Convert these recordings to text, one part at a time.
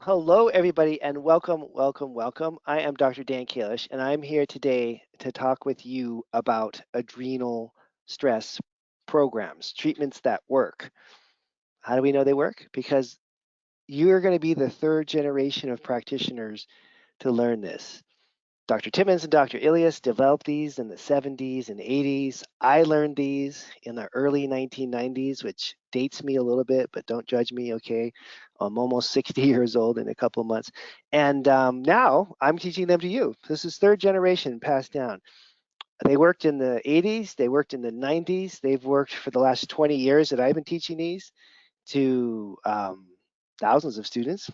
Hello, everybody, and welcome, welcome, welcome. I am Dr. Dan Kalish, and I'm here today to talk with you about adrenal stress programs, treatments that work. How do we know they work? Because you're going to be the third generation of practitioners to learn this. Dr. Timmons and Dr. Ilias developed these in the 70s and 80s. I learned these in the early 1990s, which dates me a little bit, but don't judge me, okay? I'm almost 60 years old in a couple of months. And now I'm teaching them to you. This is third generation passed down. They worked in the 80s, they worked in the 90s, they've worked for the last 20 years that I've been teaching these to thousands of students,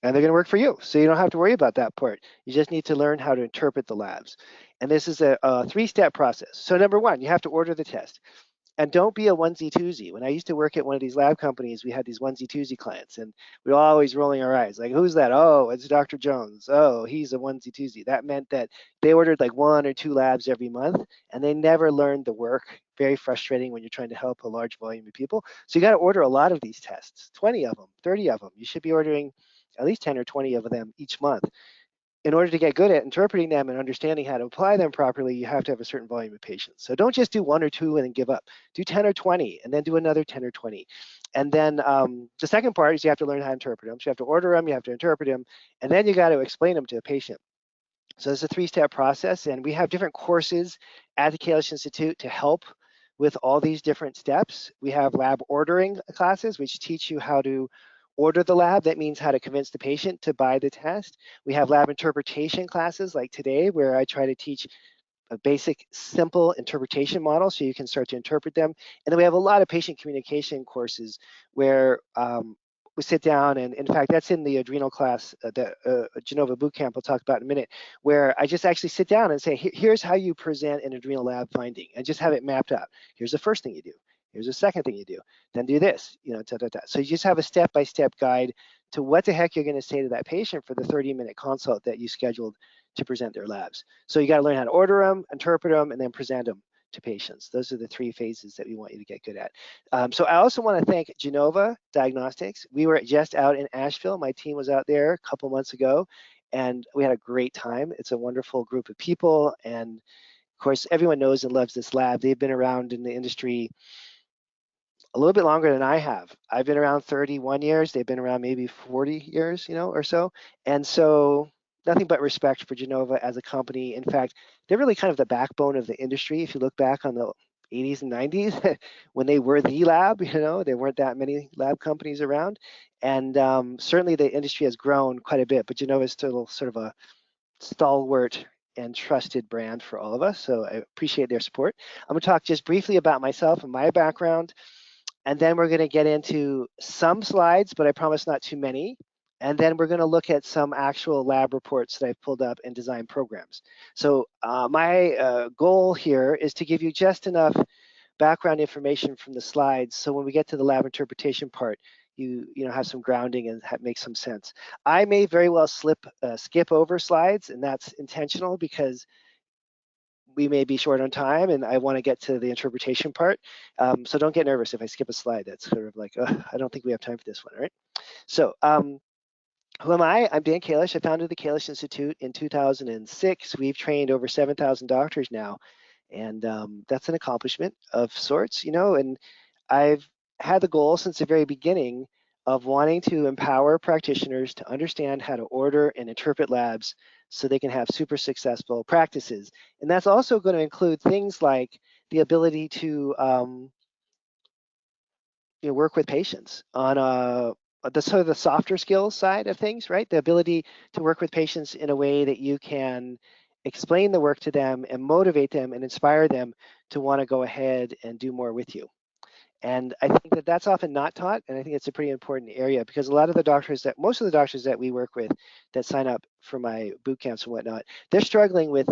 and they're going to work for you. So you don't have to worry about that part. You just need to learn how to interpret the labs. And this is a three-step process. So number one, you have to order the test. And don't be a onesie twosie. When I used to work at one of these lab companies, we had these onesie twosie clients, and we were always rolling our eyes, like, who's that? Oh, it's Dr. Jones. Oh, he's a onesie twosie. That meant that they ordered like 1 or 2 labs every month, and they never learned the work. Very frustrating when you're trying to help a large volume of people. So you got to order a lot of these tests, 20 of them, 30 of them. You should be ordering at least 10 or 20 of them each month. In order to get good at interpreting them and understanding how to apply them properly, you have to have a certain volume of patients. So don't just do 1 or 2 and then give up. Do 10 or 20 and then do another 10 or 20. And then the second part is you have to learn how to interpret them. So you have to order them, you have to interpret them, and then you got to explain them to a patient. So it's a 3-step process, and we have different courses at the Kalish Institute to help with all these different steps. We have lab ordering classes, which teach you how to order the lab. That means how to convince the patient to buy the test. We have lab interpretation classes like today, where I try to teach a basic, simple interpretation model so you can start to interpret them. And then we have a lot of patient communication courses where we sit down, and in fact, that's in the adrenal class, the Genova bootcamp we'll talk about in a minute, where I just actually sit down and say, here's how you present an adrenal lab finding, and just have it mapped out. Here's the first thing you do. Here's the second thing you do. Then do this, So you just have a step-by-step guide to what the heck you're going to say to that patient for the 30-minute consult that you scheduled to present their labs. So you got to learn how to order them, interpret them, and then present them to patients. Those are the 3 phases that we want you to get good at. So I also want to thank Genova Diagnostics. We were just out in Asheville. My team was out there a couple months ago, and we had a great time. It's a wonderful group of people, and of course, everyone knows and loves this lab. They've been around in the industry a little bit longer than I have. I've been around 31 years. They've been around maybe 40 years, or so. And so nothing but respect for Genova as a company. In fact, they're really kind of the backbone of the industry. If you look back on the 80s and 90s, when they were the lab, there weren't that many lab companies around. And certainly the industry has grown quite a bit, but Genova is still sort of a stalwart and trusted brand for all of us. So I appreciate their support. I'm gonna talk just briefly about myself and my background. And then we're going to get into some slides, but I promise not too many. And then we're going to look at some actual lab reports that I've pulled up and designed programs. So my goal here is to give you just enough background information from the slides, so when we get to the lab interpretation part, you have some grounding and make some sense. I may very well skip over slides, and that's intentional because we may be short on time and I want to get to the interpretation part. So don't get nervous if I skip a slide. That's sort of like, I don't think we have time for this one, all right? So who am I? I'm Dan Kalish. I founded the Kalish Institute in 2006. We've trained over 7,000 doctors now, and that's an accomplishment of sorts, and I've had the goal since the very beginning of wanting to empower practitioners to understand how to order and interpret labs so they can have super successful practices. And that's also going to include things like the ability to work with patients on the sort of the softer skills side of things, right? The ability to work with patients in a way that you can explain the work to them and motivate them and inspire them to want to go ahead and do more with you. And I think that that's often not taught, and I think it's a pretty important area because most of the doctors that we work with that sign up for my boot camps and whatnot, they're struggling with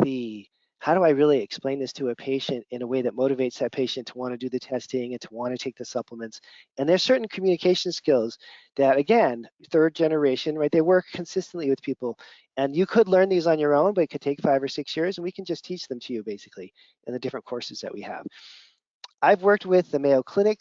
how do I really explain this to a patient in a way that motivates that patient to want to do the testing and to want to take the supplements. And there's certain communication skills that, again, third generation, right? They work consistently with people. And you could learn these on your own, but it could take 5 or 6 years, and we can just teach them to you basically in the different courses that we have. I've worked with the Mayo Clinic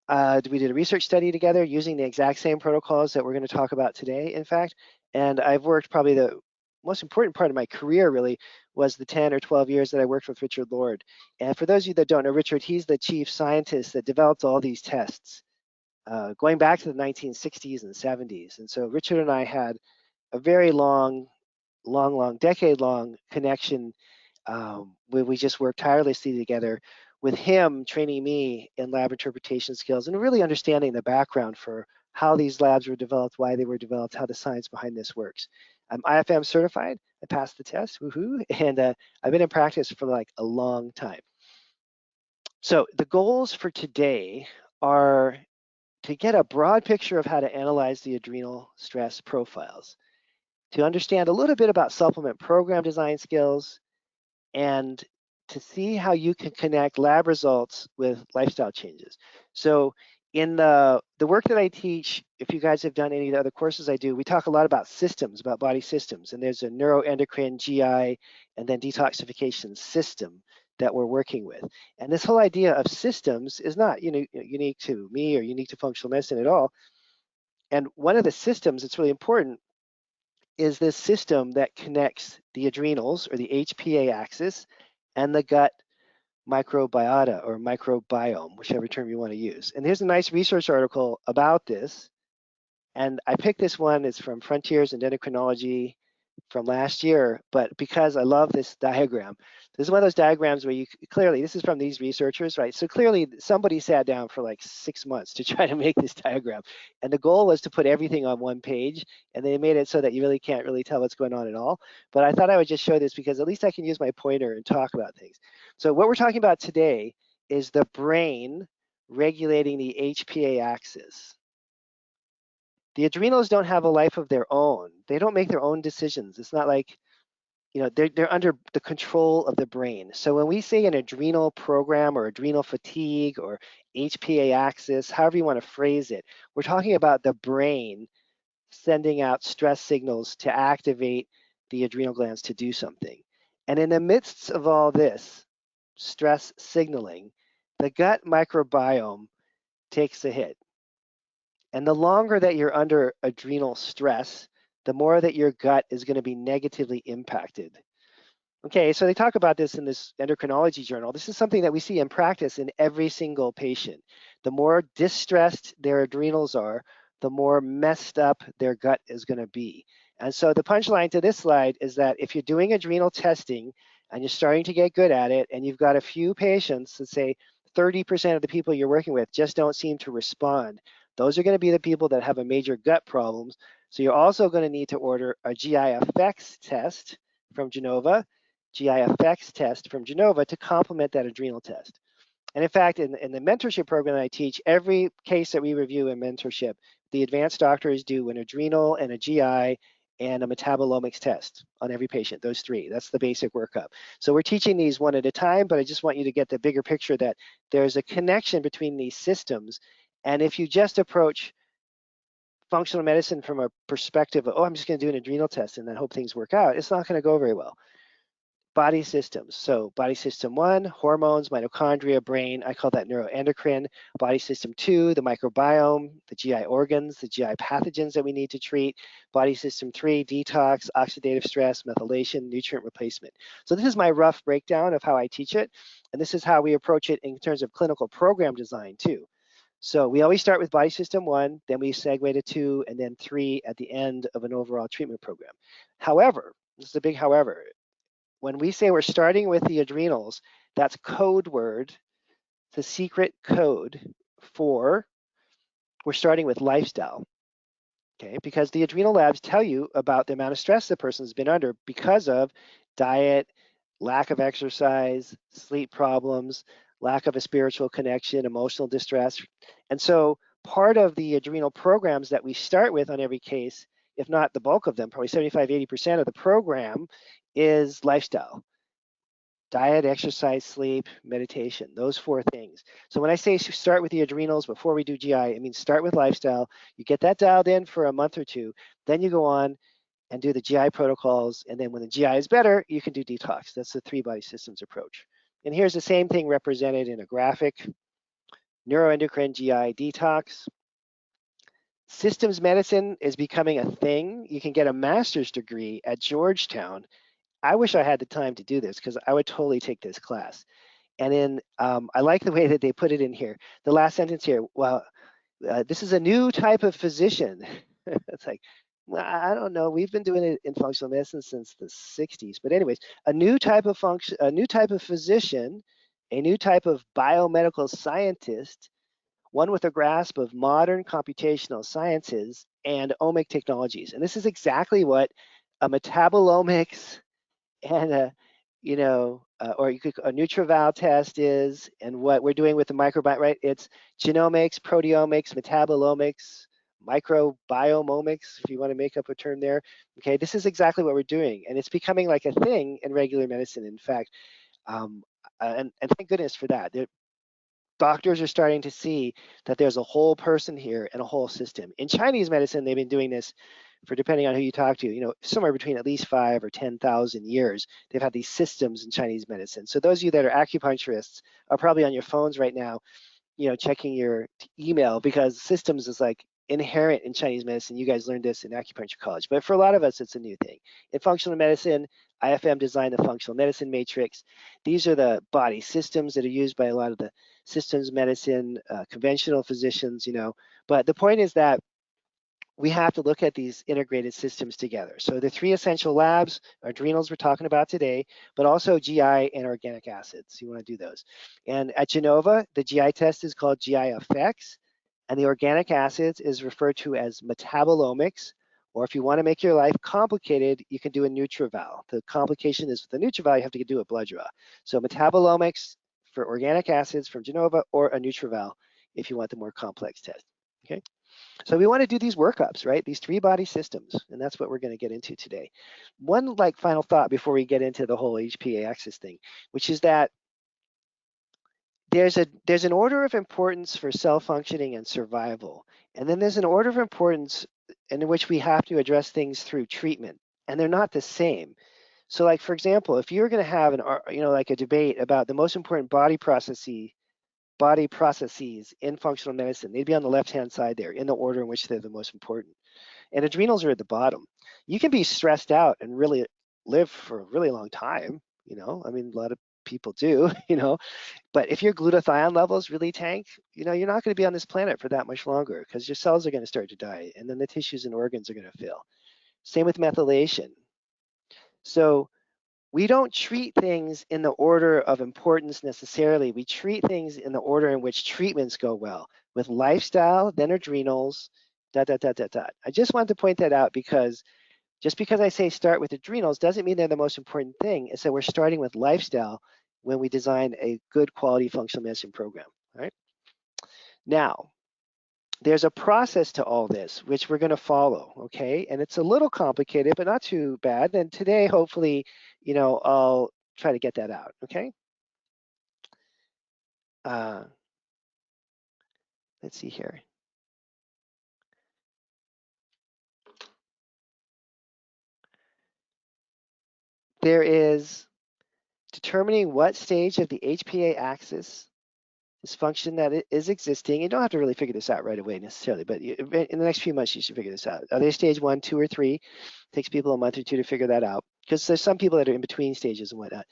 We did a research study together using the exact same protocols that we're going to talk about today, in fact. And I've worked probably the most important part of my career really was the 10 or 12 years that I worked with Richard Lord. And for those of you that don't know Richard, he's the chief scientist that developed all these tests going back to the 1960s and 70s. And so Richard and I had a very long, decade-long connection where we just worked tirelessly together with him training me in lab interpretation skills and really understanding the background for how these labs were developed, why they were developed, how the science behind this works. I'm IFM certified. I passed the test, woohoo, and I've been in practice for like a long time. So the goals for today are to get a broad picture of how to analyze the adrenal stress profiles, to understand a little bit about supplement program design skills, and to see how you can connect lab results with lifestyle changes. So in the work that I teach, if you guys have done any of the other courses I do, we talk a lot about systems, about body systems. And there's a neuroendocrine, GI, and then detoxification system that we're working with. And this whole idea of systems is not unique to me or unique to functional medicine at all. And one of the systems that's really important is this system that connects the adrenals or the HPA axis and the gut microbiota or microbiome, whichever term you want to use. And here's a nice research article about this. And I picked this one, it's from Frontiers in Endocrinology from last year, but because I love this diagram, this is one of those diagrams where you clearly, this is from these researchers, right? So clearly somebody sat down for like 6 months to try to make this diagram. And the goal was to put everything on one page, and they made it so that you really can't really tell what's going on at all. But I thought I would just show this because at least I can use my pointer and talk about things. So what we're talking about today is the brain regulating the HPA axis. The adrenals don't have a life of their own. They don't make their own decisions. It's not like, they're under the control of the brain. So when we say an adrenal program or adrenal fatigue or HPA axis, however you want to phrase it, we're talking about the brain sending out stress signals to activate the adrenal glands to do something. And in the midst of all this stress signaling, the gut microbiome takes a hit. And the longer that you're under adrenal stress, the more that your gut is going to be negatively impacted. Okay, so they talk about this in this endocrinology journal. This is something that we see in practice in every single patient. The more distressed their adrenals are, the more messed up their gut is going to be. And so the punchline to this slide is that if you're doing adrenal testing and you're starting to get good at it, and you've got a few patients, let's say 30% of the people you're working with just don't seem to respond, those are going to be the people that have a major gut problems. So you're also going to need to order a GI effects test from Genova, GI effects test from Genova to complement that adrenal test. And in fact, in the mentorship program that I teach, every case that we review in mentorship, the advanced doctors do an adrenal and a GI and a metabolomics test on every patient, those three. That's the basic workup. So we're teaching these one at a time, but I just want you to get the bigger picture that there's a connection between these systems. And if you just approach functional medicine from a perspective of, oh, I'm just going to do an adrenal test and then hope things work out, it's not going to go very well. Body systems. So body system 1, hormones, mitochondria, brain, I call that neuroendocrine. Body system 2, the microbiome, the GI organs, the GI pathogens that we need to treat. Body system 3, detox, oxidative stress, methylation, nutrient replacement. So this is my rough breakdown of how I teach it. And this is how we approach it in terms of clinical program design too. So we always start with body system 1, then we segue to 2, and then 3 at the end of an overall treatment program. However, this is a big however, when we say we're starting with the adrenals, that's code word, the secret code for we're starting with lifestyle, okay? Because the adrenal labs tell you about the amount of stress the person's been under because of diet, lack of exercise, sleep problems, lack of a spiritual connection, emotional distress. And so part of the adrenal programs that we start with on every case, if not the bulk of them, probably 75, 80% of the program is lifestyle. Diet, exercise, sleep, meditation, those 4 things. So when I say start with the adrenals before we do GI, I mean start with lifestyle. You get that dialed in for a month or 2, then you go on and do the GI protocols, and then when the GI is better, you can do detox. That's the 3 body systems approach. And here's the same thing represented in a graphic. neuroendocrine GI detox. Systems medicine is becoming a thing. You can get a master's degree at Georgetown. I wish I had the time to do this because I would totally take this class. And then I like the way that they put it in here. The last sentence here, well, this is a new type of physician. It's like, well, I don't know. We've been doing it in functional medicine since the 60s. But anyways, a new type of physician, a new type of biomedical scientist, one with a grasp of modern computational sciences and omic technologies. And this is exactly what a metabolomics and or you could a Nutrival test is, and what we're doing with the microbiome, right? It's genomics, proteomics, metabolomics, microbiomomics, if you want to make up a term there. Okay, this is exactly what we're doing, and it's becoming like a thing in regular medicine. In fact, and thank goodness for that. Doctors are starting to see that there's a whole person here and a whole system. In Chinese medicine, they've been doing this for, depending on who you talk to, somewhere between at least 5,000 or 10,000 years. They've had these systems in Chinese medicine. So those of you that are acupuncturists are probably on your phones right now, checking your email, because systems is like inherent in Chinese medicine. You guys learned this in acupuncture college, but for a lot of us, it's a new thing. In functional medicine, IFM designed the functional medicine matrix. These are the body systems that are used by a lot of the systems medicine, conventional physicians, but the point is that we have to look at these integrated systems together. So the 3 essential labs, adrenals we're talking about today, but also GI and organic acids. You want to do those. And at Genova, the GI test is called GI effects, and the organic acids is referred to as metabolomics, or if you want to make your life complicated, you can do a Nutrival. The complication is with the Nutrival, you have to do a blood draw. So metabolomics for organic acids from Genova, or a Nutrival if you want the more complex test, okay? So we want to do these workups, right? These 3 body systems, and that's what we're going to get into today. One final thought before we get into the whole HPA axis thing, which is that there's an order of importance for cell functioning and survival, and then there's an order of importance in which we have to address things through treatment, and they're not the same. So, like for example, if you're going to have like a debate about the most important body processes in functional medicine, they'd be on the left-hand side there in the order in which they're the most important. And adrenals are at the bottom. You can be stressed out and really live for a really long time, I mean, a lot of people do, but if your glutathione levels really tank, you're not going to be on this planet for that much longer because your cells are going to start to die, and then the tissues and organs are going to fail. Same with methylation. So we don't treat things in the order of importance necessarily. We treat things in the order in which treatments go well, with lifestyle, then adrenals, ... I just wanted to point that out because just because I say start with adrenals doesn't mean they're the most important thing. It's that we're starting with lifestyle when we design a good quality functional medicine program, all right? Now, there's a process to all this, which we're going to follow, okay? And it's a little complicated, but not too bad. And today, hopefully, I'll try to get that out, okay? Let's see here. There is determining what stage of the HPA axis this function that is existing. You don't have to really figure this out right away necessarily, but in the next few months, you should figure this out. Are they stage 1, 2, or 3? It takes people a month or 2 to figure that out because there's some people that are in between stages and whatnot.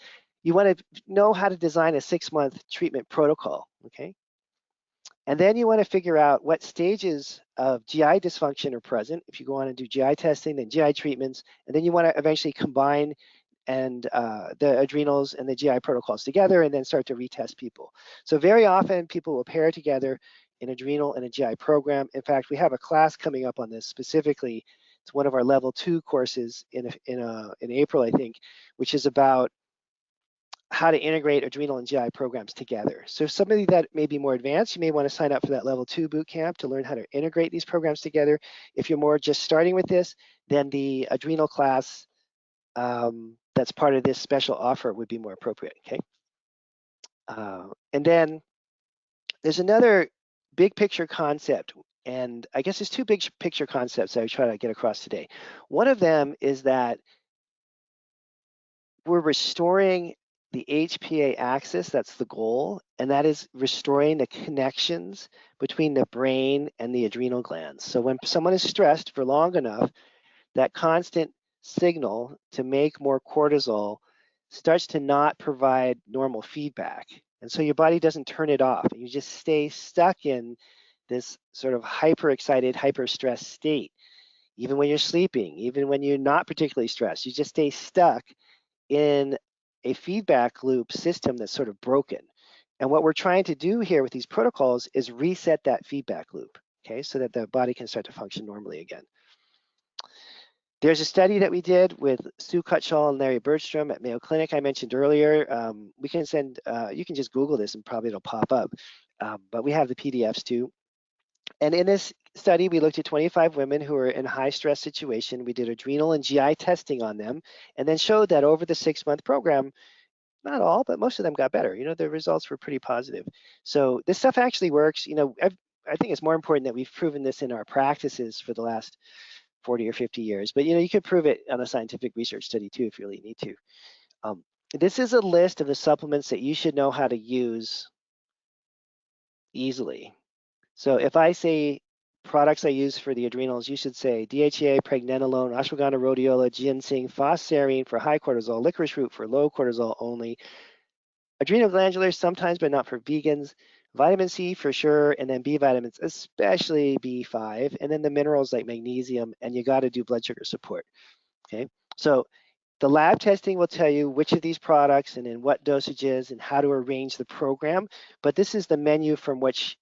You want to know how to design a 6-month treatment protocol, okay? And then you want to figure out what stages of GI dysfunction are present. If you go on and do GI testing, then GI treatments, and then you want to eventually combine the adrenals and the GI protocols together and then start to retest people. So very often people will pair together an adrenal and a GI program. In fact, we have a class coming up on this specifically. It's one of our level 2 courses in April, I think, which is about how to integrate adrenal and GI programs together. So if somebody that may be more advanced, you may want to sign up for that level 2 boot camp to learn how to integrate these programs together. If you're more just starting with this, then the adrenal class that's part of this special offer would be more appropriate, okay? And then there's another big picture concept, and I guess there's 2 big picture concepts I would try to get across today. One of them is that we're restoring the HPA axis, that's the goal, and that is restoring the connections between the brain and the adrenal glands. So when someone is stressed for long enough, that constant signal to make more cortisol starts to not provide normal feedback. And so your body doesn't turn it off. You just stay stuck in this sort of hyper-excited, hyper-stressed state. Even when you're sleeping, even when you're not particularly stressed, you just stay stuck in a feedback loop system that's sort of broken. And what we're trying to do here with these protocols is reset that feedback loop, okay, so that the body can start to function normally again. There's a study that we did with Sue Cutshall and Larry Bergstrom at Mayo Clinic I mentioned earlier. We can send, you can just Google this and probably it'll pop up, but we have the PDFs too. And in this study, we looked at 25 women who were in a high stress situation. We did adrenal and GI testing on them, and then showed that over the 6-month program, not all, but most of them got better. You know, the results were pretty positive. So this stuff actually works. You know, I think it's more important that we've proven this in our practices for the last 40 or 50 years, but you know, you could prove it on a scientific research study too if you really need to. This is a list of the supplements that you should know how to use easily. So if I say products I use for the adrenals, you should say DHEA, pregnenolone, ashwagandha, rhodiola, ginseng, phosphorine for high cortisol, licorice root for low cortisol only, adrenal glandulars sometimes, but not for vegans, vitamin C for sure, and then B vitamins, especially B5, and then the minerals like magnesium, and you got to do blood sugar support, okay? So the lab testing will tell you which of these products and in what dosages and how to arrange the program, but this is the menu from which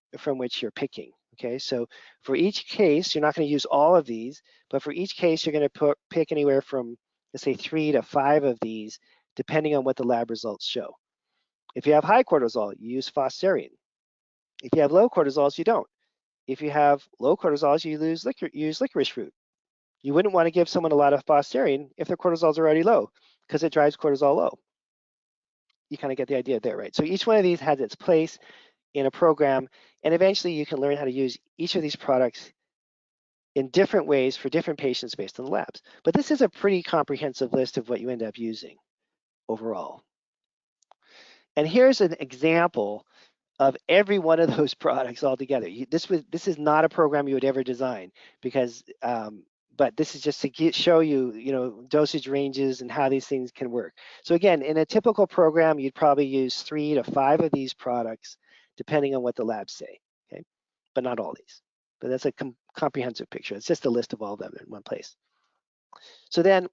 you're picking, okay? So for each case, you're not going to use all of these, but for each case, you're going to pick anywhere from, let's say, 3 to 5 of these, depending on what the lab results show. If you have high cortisol, you use phosphorine. If you have low cortisols, you don't. If you have low cortisols, you use licorice root. You wouldn't want to give someone a lot of phosphorine if their cortisols are already low, because it drives cortisol low. You kind of get the idea there, right? So each one of these has its place in a program, and eventually you can learn how to use each of these products in different ways for different patients based on the labs. But this is a pretty comprehensive list of what you end up using overall. And here's an example of every one of those products all together. This is not a program you would ever design, because but this is just to show you, you know, dosage ranges and how these things can work. So again, in a typical program, you'd probably use 3 to 5 of these products, depending on what the labs say, okay? But not all these. But that's a comprehensive picture. It's just a list of all of them in one place. So then,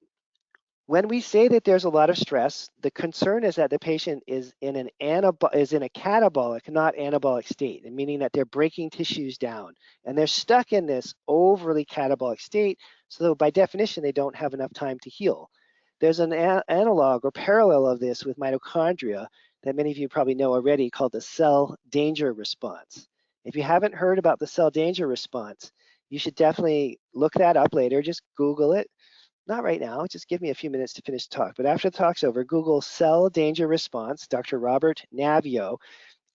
when we say that there's a lot of stress, the concern is that the patient is in a catabolic, not anabolic state, and meaning that they're breaking tissues down, and they're stuck in this overly catabolic state, so by definition, they don't have enough time to heal. There's an analog or parallel of this with mitochondria that many of you probably know already, called the cell danger response. If you haven't heard about the cell danger response, you should definitely look that up later. Just Google it. Not right now, just give me a few minutes to finish the talk. But after the talk's over, Google cell danger response, Dr. Robert Navio,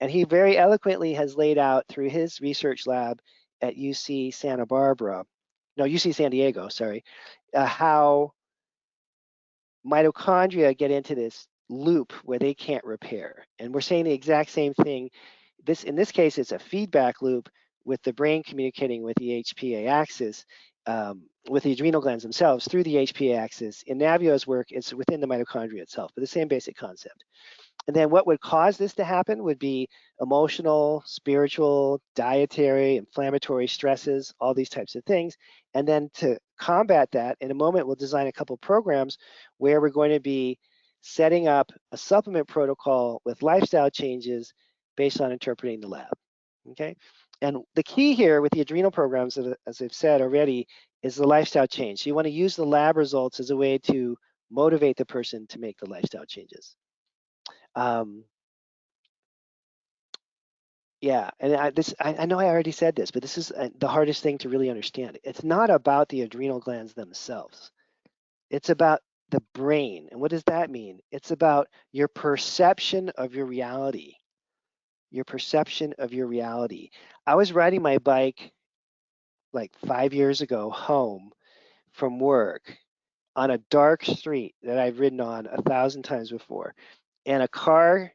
and he very eloquently has laid out through his research lab at UC San Diego, sorry, how mitochondria get into this loop where they can't repair. And we're saying the exact same thing. In this case, it's a feedback loop with the brain communicating with the HPA axis, with the adrenal glands themselves through the HPA axis. In Navio's work, it's within the mitochondria itself, but the same basic concept. And then what would cause this to happen would be emotional, spiritual, dietary, inflammatory stresses, all these types of things. And then to combat that, in a moment, we'll design a couple programs where we're going to be setting up a supplement protocol with lifestyle changes based on interpreting the lab, okay? And the key here with the adrenal programs, as I've said already, is the lifestyle change. So you want to use the lab results as a way to motivate the person to make the lifestyle changes. Yeah, and I know I already said this, but this is the hardest thing to really understand. It's not about the adrenal glands themselves. It's about the brain. And what does that mean? It's about your perception of your reality. Your perception of your reality. I was riding my bike like 5 years ago home from work on a dark street that I've ridden on 1,000 times before. and a car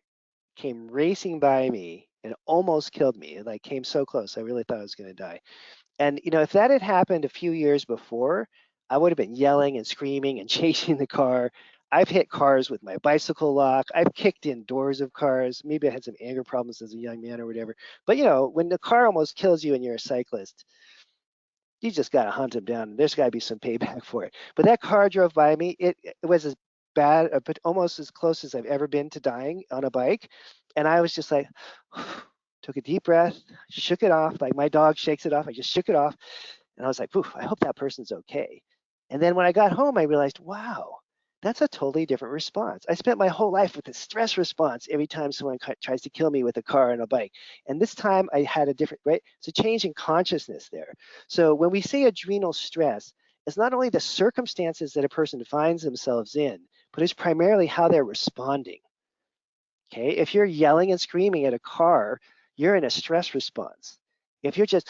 came racing by me and almost killed me. It like came so close. I really thought I was going to die. And if that had happened a few years before, I would have been yelling and screaming and chasing the car. I've hit cars with my bicycle lock. I've kicked in doors of cars. Maybe I had some anger problems as a young man or whatever. But when the car almost kills you and you're a cyclist, you just got to hunt him down. There's got to be some payback for it. But that car drove by me. It was as bad, but almost as close as I've ever been to dying on a bike. And I was just like, took a deep breath, shook it off, like my dog shakes it off. I just shook it off. And I was like, I hope that person's okay. And then when I got home, I realized, wow, that's a totally different response. I spent my whole life with a stress response every time someone tries to kill me with a car and a bike. And this time I had a different, right? It's a change in consciousness there. So when we say adrenal stress, it's not only the circumstances that a person finds themselves in, but it's primarily how they're responding. Okay, if you're yelling and screaming at a car, you're in a stress response. If you're just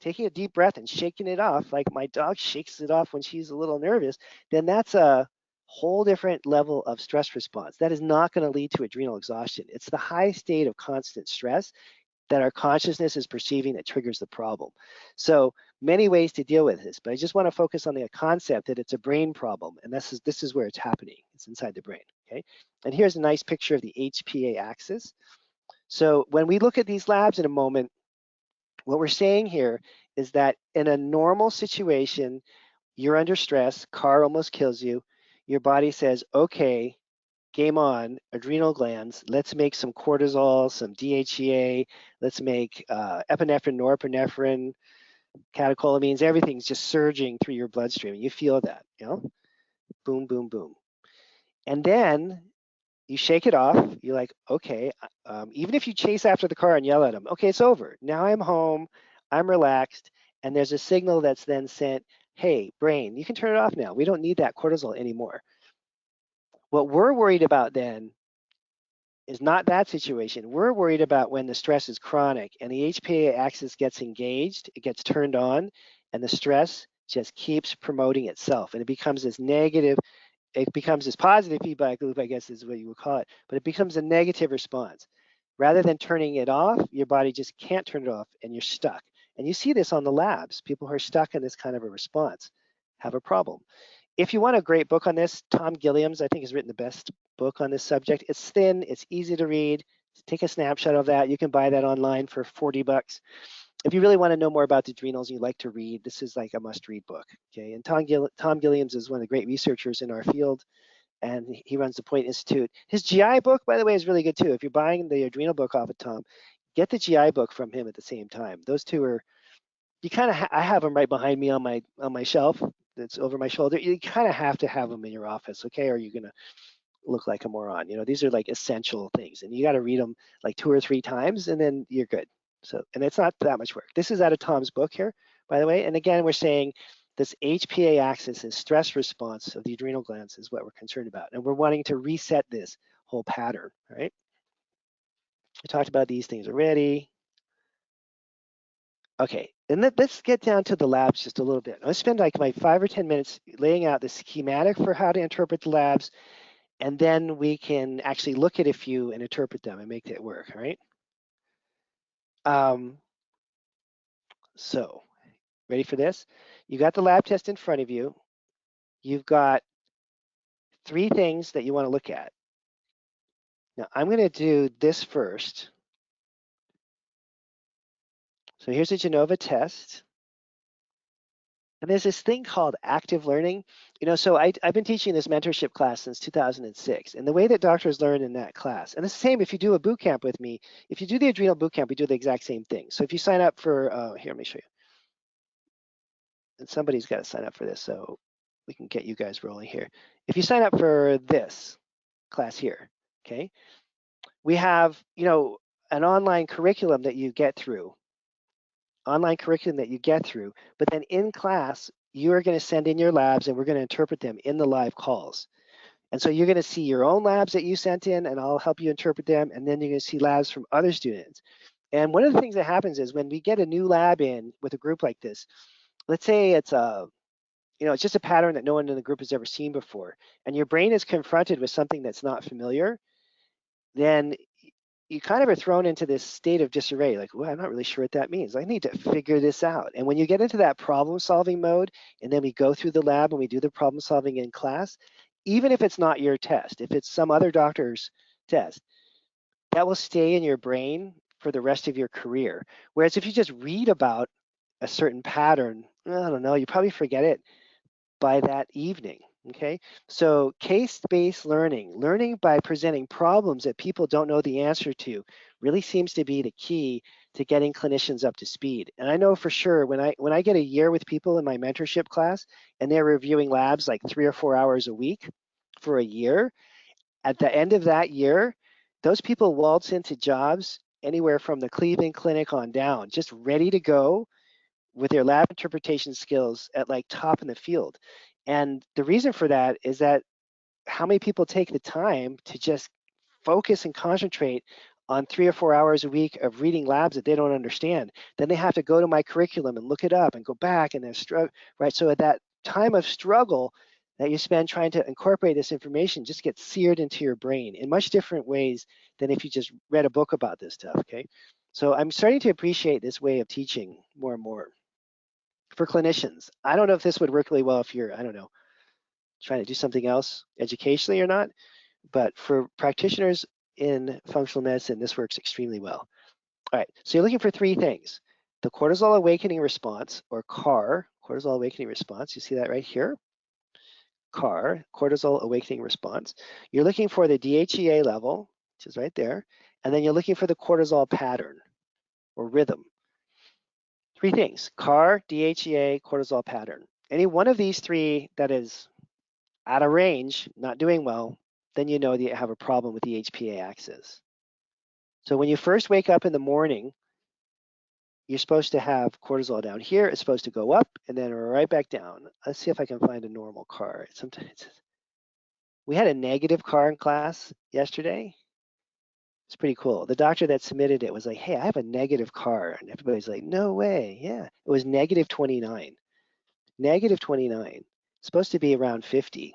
taking a deep breath and shaking it off, like my dog shakes it off when she's a little nervous, then that's a whole different level of stress response. That is not going to lead to adrenal exhaustion. It's the high state of constant stress that our consciousness is perceiving that triggers the problem. So many ways to deal with this, but I just want to focus on the concept that it's a brain problem, and this is where it's happening. It's inside the brain, okay? And here's a nice picture of the HPA axis. So when we look at these labs in a moment, what we're saying here is that in a normal situation, you're under stress, car almost kills you, your body says, okay, game on, adrenal glands, let's make some cortisol, some DHEA, let's make epinephrine, norepinephrine, catecholamines, everything's just surging through your bloodstream. And you feel that, boom, boom, boom. And then you shake it off. You're like, okay, even if you chase after the car and yell at them, okay, it's over. Now I'm home, I'm relaxed, and there's a signal that's then sent, hey, brain, you can turn it off now. We don't need that cortisol anymore. What we're worried about then is not that situation. We're worried about when the stress is chronic and the HPA axis gets engaged, it gets turned on, and the stress just keeps promoting itself. And it becomes this negative, it becomes this positive feedback loop, I guess is what you would call it, but it becomes a negative response. Rather than turning it off, your body just can't turn it off and you're stuck. And you see this on the labs. People who are stuck in this kind of a response have a problem. If you want a great book on this, Tom Gilliam's, I think, has written the best book on this subject. It's thin, it's easy to read. Take a snapshot of that. You can buy that online for 40 bucks. If you really want to know more about the adrenals and you like to read, this is like a must-read book. Okay, and Tom Gilliam's is one of the great researchers in our field, and he runs the Point Institute. His GI book, by the way, is really good too. If you're buying the adrenal book off of Tom, get the GI book from him at the same time. Those two are, you kind of, I have them right behind me on my shelf that's over my shoulder. You kind of have to have them in your office, okay? Or you're gonna look like a moron. These are like essential things, and you got to read them like 2 or 3 times, and then you're good. So, and it's not that much work. This is out of Tom's book here, by the way. And again, we're saying this HPA axis and stress response of the adrenal glands is what we're concerned about, and we're wanting to reset this whole pattern, right? We talked about these things already. Okay, and let's get down to the labs just a little bit. Let's spend like 5 or 10 minutes laying out the schematic for how to interpret the labs, and then we can actually look at a few and interpret them and make it work, all right? So, ready for this? You got the lab test in front of you. You've got 3 things that you want to look at. Now, I'm going to do this first. So here's a Genova test. And there's this thing called active learning. So I've been teaching this mentorship class since 2006. And the way that doctors learn in that class, and it's the same if you do a boot camp with me, if you do the adrenal boot camp, we do the exact same thing. So if you sign up for, here, let me show you. And somebody's got to sign up for this so we can get you guys rolling here. If you sign up for this class here, okay, we have, an online curriculum that you get through, but then in class, you are going to send in your labs and we're going to interpret them in the live calls. And so you're going to see your own labs that you sent in and I'll help you interpret them. And then you're going to see labs from other students. And one of the things that happens is when we get a new lab in with a group like this, let's say it's it's just a pattern that no one in the group has ever seen before, and your brain is confronted with something that's not familiar, then you kind of are thrown into this state of disarray, like, well, I'm not really sure what that means. I need to figure this out. And when you get into that problem solving mode, and then we go through the lab and we do the problem solving in class, even if it's not your test, if it's some other doctor's test, that will stay in your brain for the rest of your career. Whereas if you just read about a certain pattern, I don't know, you probably forget it by that evening. Okay, so case-based learning by presenting problems that people don't know the answer to, really seems to be the key to getting clinicians up to speed. And I know for sure when I get a year with people in my mentorship class and they're reviewing labs like 3 or 4 hours a week for a year, at the end of that year, those people waltz into jobs anywhere from the Cleveland Clinic on down, just ready to go with their lab interpretation skills at like top in the field. And the reason for that is that how many people take the time to just focus and concentrate on 3 or 4 hours a week of reading labs that they don't understand. Then they have to go to my curriculum and look it up and go back and then struggle, right? So at that time of struggle that you spend trying to incorporate this information just gets seared into your brain in much different ways than if you just read a book about this stuff, okay? So I'm starting to appreciate this way of teaching more and more. For clinicians, I don't know if this would work really well if you're, I don't know, trying to do something else educationally or not, but for practitioners in functional medicine, this works extremely well. All right, so you're looking for 3 things. The cortisol awakening response, or CAR, cortisol awakening response, you see that right here? CAR, cortisol awakening response. You're looking for the DHEA level, which is right there, and then you're looking for the cortisol pattern, or rhythm. 3 things: CAR, DHEA, cortisol pattern. Any one of these 3 that is out of range, not doing well, then you know that you have a problem with the HPA axis. So when you first wake up in the morning, you're supposed to have cortisol down here. It's supposed to go up and then right back down. Let's see if I can find a normal CAR. Sometimes we had a negative CAR in class yesterday. It's pretty cool. The doctor that submitted it was like, hey, I have a negative CAR. And everybody's like, no way. Yeah, it was negative 29. Negative 29. It's supposed to be around 50.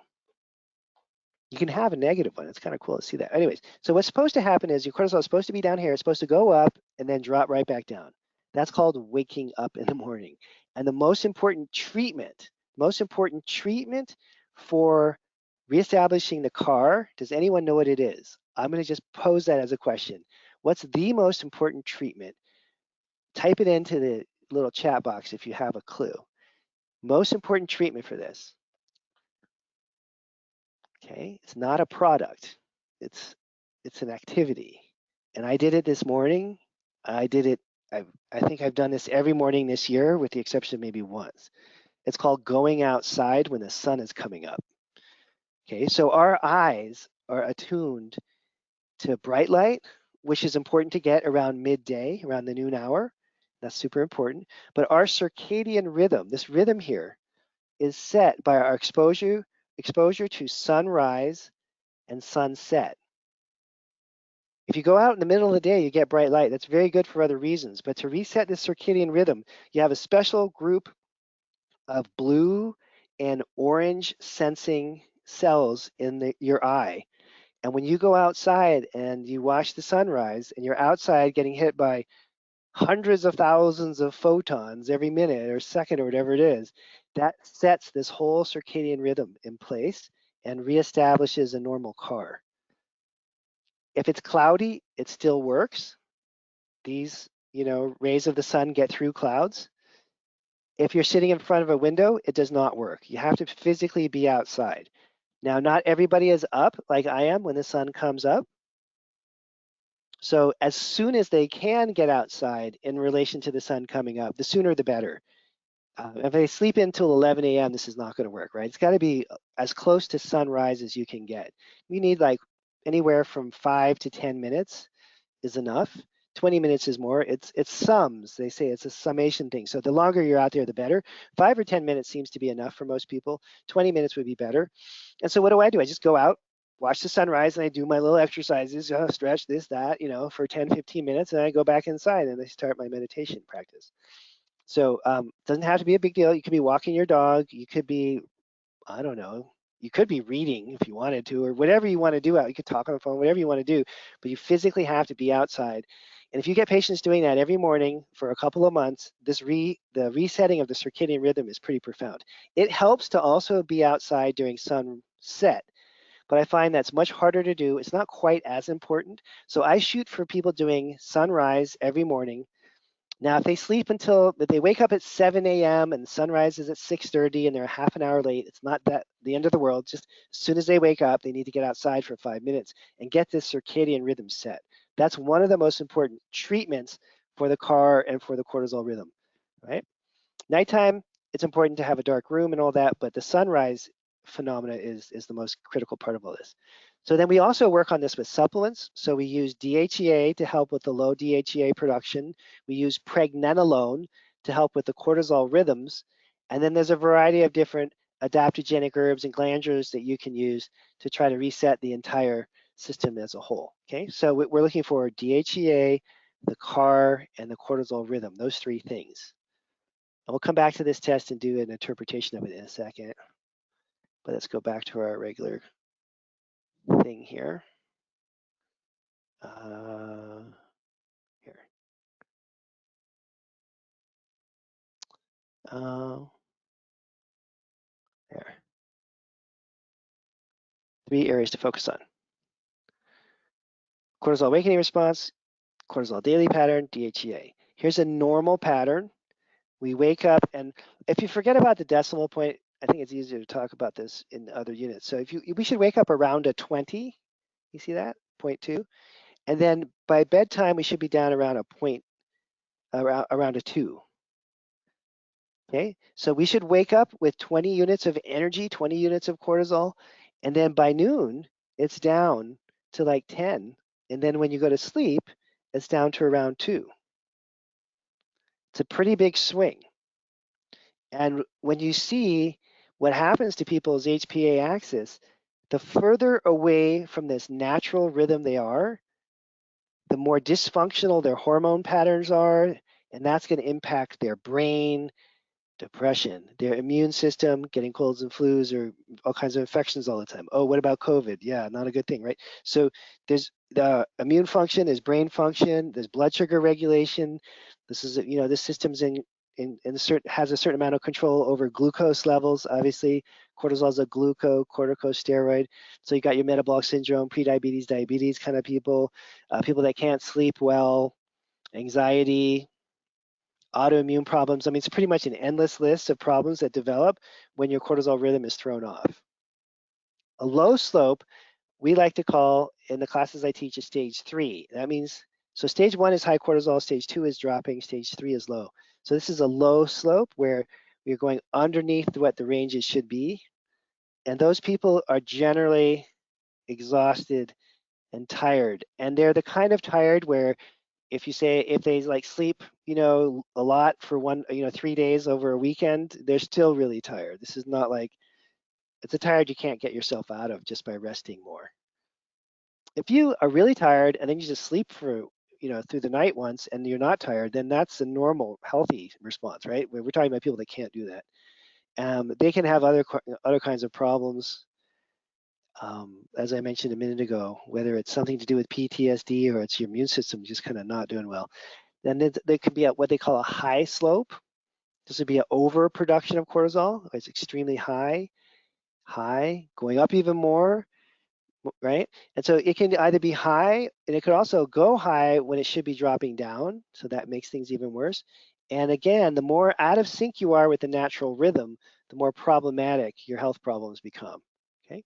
You can have a negative one. It's kind of cool to see that. Anyways, so what's supposed to happen is your cortisol is supposed to be down here. It's supposed to go up and then drop right back down. That's called waking up in the morning. And the most important treatment for reestablishing the CAR, does anyone know what it is? I'm going to just pose that as a question. What's the most important treatment? Type it into the little chat box if you have a clue. Most important treatment for this. Okay, it's not a product. It's an activity. And I did it this morning. I think I've done this every morning this year with the exception of maybe once. It's called going outside when the sun is coming up. Okay, so our eyes are attuned to bright light, which is important to get around midday, around the noon hour. That's super important. But our circadian rhythm, this rhythm here, is set by our exposure to sunrise and sunset. If you go out in the middle of the day, you get bright light. That's very good for other reasons. But to reset this circadian rhythm, you have a special group of blue and orange sensing cells in your eye. And when you go outside and you watch the sunrise and you're outside getting hit by hundreds of thousands of photons every minute or second or whatever it is, that sets this whole circadian rhythm in place and reestablishes a normal CAR. If it's cloudy, it still works. These, rays of the sun get through clouds. If you're sitting in front of a window, it does not work. You have to physically be outside. Now, not everybody is up like I am when the sun comes up. So as soon as they can get outside in relation to the sun coming up, the sooner the better. If they sleep until 11 a.m., this is not going to work, right? It's got to be as close to sunrise as you can get. You need like anywhere from 5 to 10 minutes is enough. 20 minutes is more. It's sums. They say it's a summation thing. So the longer you're out there, the better. 5 or 10 minutes seems to be enough for most people. 20 minutes would be better. And so what do? I just go out, watch the sunrise, and I do my little exercises, stretch this, that, for 10, 15 minutes, and I go back inside and I start my meditation practice. So it doesn't have to be a big deal. You could be walking your dog. You could be, I don't know, You could be reading if you wanted to, or whatever you want to do out. You could talk on the phone, whatever you want to do, but you physically have to be outside. And if you get patients doing that every morning for a couple of months, the resetting of the circadian rhythm is pretty profound. It helps to also be outside during sunset, but I find that's much harder to do. It's not quite as important. So I shoot for people doing sunrise every morning. Now, if they wake up at 7 a.m. and sunrise is at 6:30 and they're half an hour late, it's not that the end of the world. Just as soon as they wake up, they need to get outside for 5 minutes and get this circadian rhythm set. That's one of the most important treatments for the CAR and for the cortisol rhythm, right? Nighttime, it's important to have a dark room and all that, but the sunrise phenomena is the most critical part of all this. So then we also work on this with supplements. So we use DHEA to help with the low DHEA production. We use pregnenolone to help with the cortisol rhythms. And then there's a variety of different adaptogenic herbs and glandulars that you can use to try to reset the entire system as a whole. Okay, so we're looking for DHEA, the CAR, and the cortisol rhythm, those three things. And we'll come back to this test and do an interpretation of it in a second. But let's go back to our regular thing here. Here. There. 3 areas to focus on. Cortisol awakening response, cortisol daily pattern, DHEA. Here's a normal pattern. We wake up, and if you forget about the decimal point, I think it's easier to talk about this in other units. So we should wake up around a 20. You see that? 0.2. And then by bedtime, we should be down around around a 2. Okay, so we should wake up with 20 units of energy, 20 units of cortisol, and then by noon, it's down to like 10. And then when you go to sleep, it's down to around 2. It's a pretty big swing. And when you see what happens to people's HPA axis, the further away from this natural rhythm they are, the more dysfunctional their hormone patterns are, and that's going to impact their brain, depression, their immune system, getting colds and flus or all kinds of infections all the time. Oh, what about COVID? Yeah, not a good thing, right? So there's the immune function, there's brain function, there's blood sugar regulation. This is, this system's has a certain amount of control over glucose levels. Obviously, cortisol is a corticosteroid. So you got your metabolic syndrome, prediabetes, diabetes kind of people, people that can't sleep well, anxiety, autoimmune problems. I mean, it's pretty much an endless list of problems that develop when your cortisol rhythm is thrown off. A low slope, we like to call, in the classes I teach, a stage 3. That means, so stage 1 is high cortisol, stage 2 is dropping, stage 3 is low. So this is a low slope where you're going underneath what the ranges should be. And those people are generally exhausted and tired. And they're the kind of tired where if they like sleep, a lot for 3 days over a weekend, they're still really tired. This is not like, it's a tired you can't get yourself out of just by resting more. If you are really tired and then you just sleep for, through the night once and you're not tired, then that's a normal, healthy response, right? We're talking about people that can't do that. They can have other kinds of problems. As I mentioned a minute ago, whether it's something to do with PTSD or it's your immune system just kind of not doing well. Then there could be what they call a high slope. This would be an overproduction of cortisol. It's extremely high, going up even more, right? And so it can either be high, and it could also go high when it should be dropping down. So that makes things even worse. And again, the more out of sync you are with the natural rhythm, the more problematic your health problems become, okay?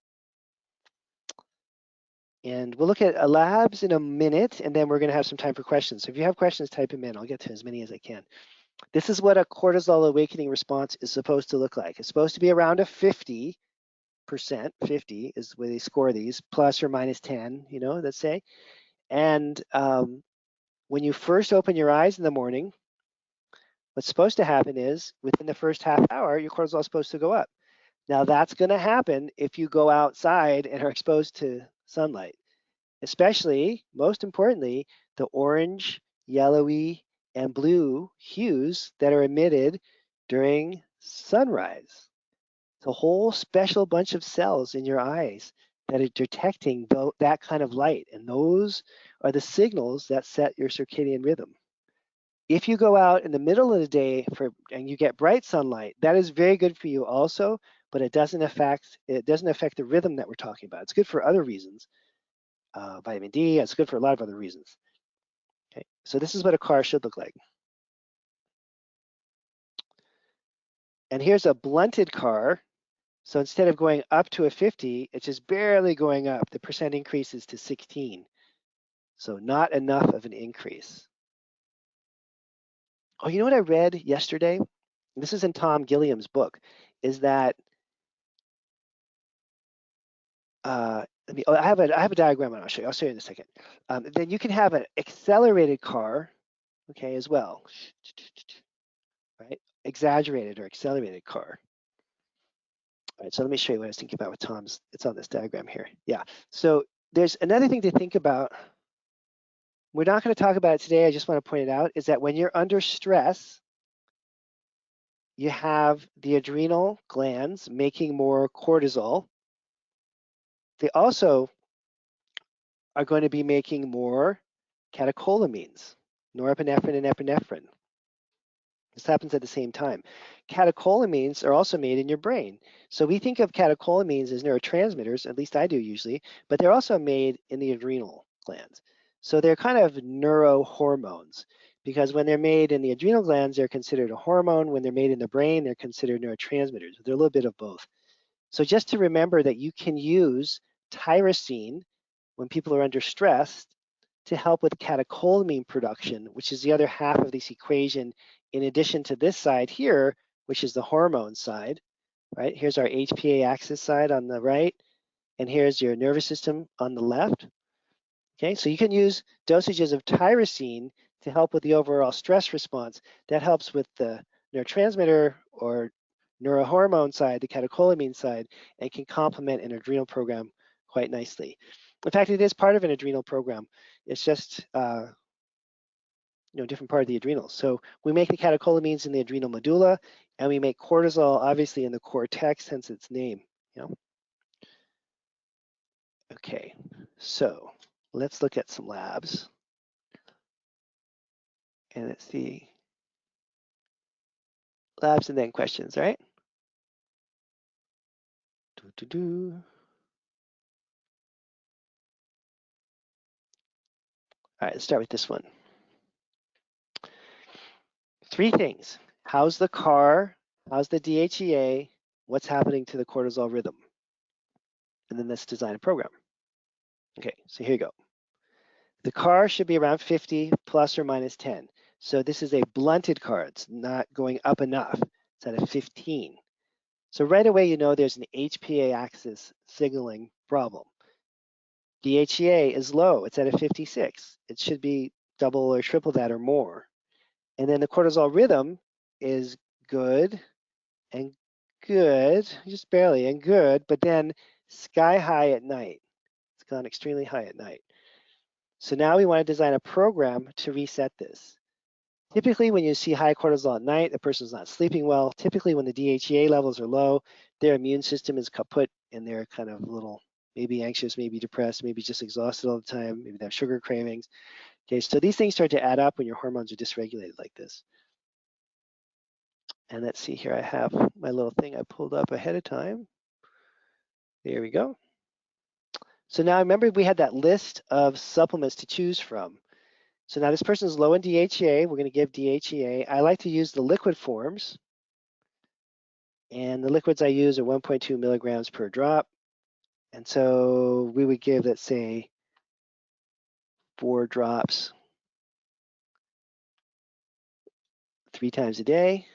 And we'll look at labs in a minute, and then we're going to have some time for questions. So if you have questions, type them in. I'll get to as many as I can. This is what a cortisol awakening response is supposed to look like. It's supposed to be around a 50%. 50 is where they score these, plus or minus 10, let's say. And when you first open your eyes in the morning, what's supposed to happen is within the first half hour, your cortisol is supposed to go up. Now that's going to happen if you go outside and are exposed to sunlight, especially, most importantly, the orange, yellowy, and blue hues that are emitted during sunrise. It's a whole special bunch of cells in your eyes that are detecting that kind of light, and those are the signals that set your circadian rhythm. If you go out in the middle of the day and you get bright sunlight, that is very good for you also, but it doesn't affect the rhythm that we're talking about. It's good for other reasons. Vitamin D, it's good for a lot of other reasons. Okay, so this is what a car should look like. And here's a blunted car. So instead of going up to a 50, it's just barely going up. The percent increase is to 16. So not enough of an increase. Oh, you know what I read yesterday? This is in Tom Gilliam's book, is that I have a diagram and I'll show you. I'll show you in a second. Then you can have an accelerated car, okay, as well, right? Exaggerated or accelerated car. All right, so let me show you what I was thinking about with Tom's. It's on this diagram here. Yeah. So there's another thing to think about. We're not going to talk about it today. I just want to point it out is that when you're under stress, you have the adrenal glands making more cortisol. They also are going to be making more catecholamines, norepinephrine and epinephrine. This happens at the same time. Catecholamines are also made in your brain. So we think of catecholamines as neurotransmitters, at least I do usually, but they're also made in the adrenal glands. So they're kind of neurohormones because when they're made in the adrenal glands, they're considered a hormone. When they're made in the brain, they're considered neurotransmitters. They're a little bit of both. So just to remember that you can use tyrosine when people are under stress to help with catecholamine production, which is the other half of this equation, in addition to this side here, which is the hormone side, right? Here's our HPA axis side on the right, and here's your nervous system on the left. Okay, so you can use dosages of tyrosine to help with the overall stress response. That helps with the neurotransmitter or neurohormone side, the catecholamine side, and can complement an adrenal program quite nicely. In fact, it is part of an adrenal program. It's just different part of the adrenals. So we make the catecholamines in the adrenal medulla, and we make cortisol obviously in the cortex, hence its name. Okay, so let's look at some labs. And let's see. Labs and then questions, right? All right, let's start with this one. 3 things. How's the car? How's the DHEA? What's happening to the cortisol rhythm? And then let's design a program. Okay, so here you go. The car should be around 50 plus or minus 10. So this is a blunted car. It's not going up enough. It's at a 15. So right away, you know there's an HPA axis signaling problem. DHEA is low. It's at a 56. It should be double or triple that or more. And then the cortisol rhythm is good and good, just barely, and good, but then sky high at night. It's gone extremely high at night. So now we want to design a program to reset this. Typically, when you see high cortisol at night, the person's not sleeping well. Typically, when the DHEA levels are low, their immune system is kaput and they're kind of a little, maybe anxious, maybe depressed, maybe just exhausted all the time, maybe they have sugar cravings. Okay, so these things start to add up when your hormones are dysregulated like this. And let's see here, I have my little thing I pulled up ahead of time. There we go. So now remember we had that list of supplements to choose from. So now this person is low in DHEA. We're going to give DHEA. I like to use the liquid forms. And the liquids I use are 1.2 milligrams per drop. And so we would give, let's say, 4 drops 3 times a day.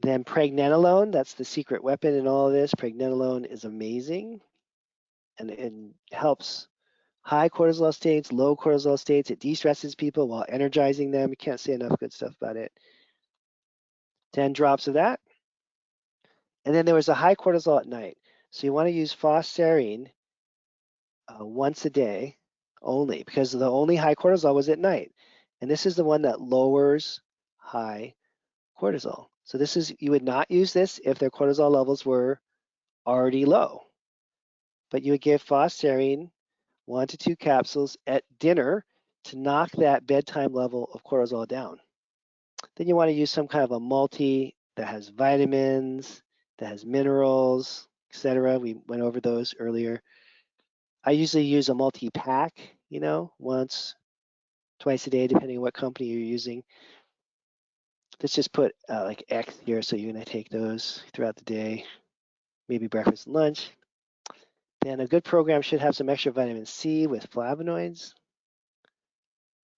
Then pregnenolone, that's the secret weapon in all of this. Pregnenolone is amazing. And it helps high cortisol states, low cortisol states. It de-stresses people while energizing them. You can't say enough good stuff about it. 10 drops of that. And then there was a high cortisol at night. So you want to use phosphorine once a day only, because the only high cortisol was at night. And this is the one that lowers high cortisol. So this is, you would not use this if their cortisol levels were already low, but you would give foscarine 1 to 2 capsules at dinner to knock that bedtime level of cortisol down. Then you want to use some kind of a multi that has vitamins, that has minerals, etc. We went over those earlier. I usually use a multi-pack, you know, once, twice a day, depending on what company you're using. Let's just put like X here, so you're going to take those throughout the day, maybe breakfast and lunch. Then a good program should have some extra vitamin C with flavonoids.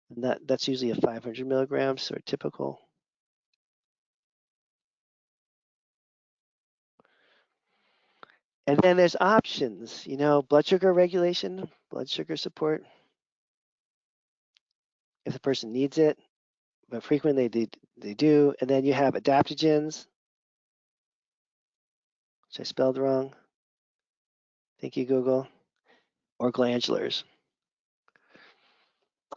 And that's usually a 500 milligrams or typical. And then there's options, you know, blood sugar regulation, blood sugar support, if the person needs it, but frequently they do. And then you have adaptogens, which I spelled wrong. Thank you, Google, or glandulars.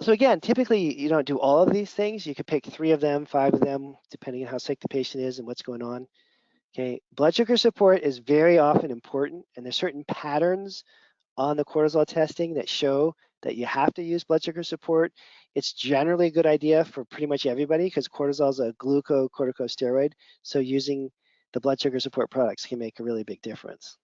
So again, typically you don't do all of these things. You could pick 3 of them, 5 of them, depending on how sick the patient is and what's going on. Okay, blood sugar support is very often important, and there's certain patterns on the cortisol testing that show that you have to use blood sugar support. It's generally a good idea for pretty much everybody because cortisol is a glucocorticosteroid. So using the blood sugar support products can make a really big difference.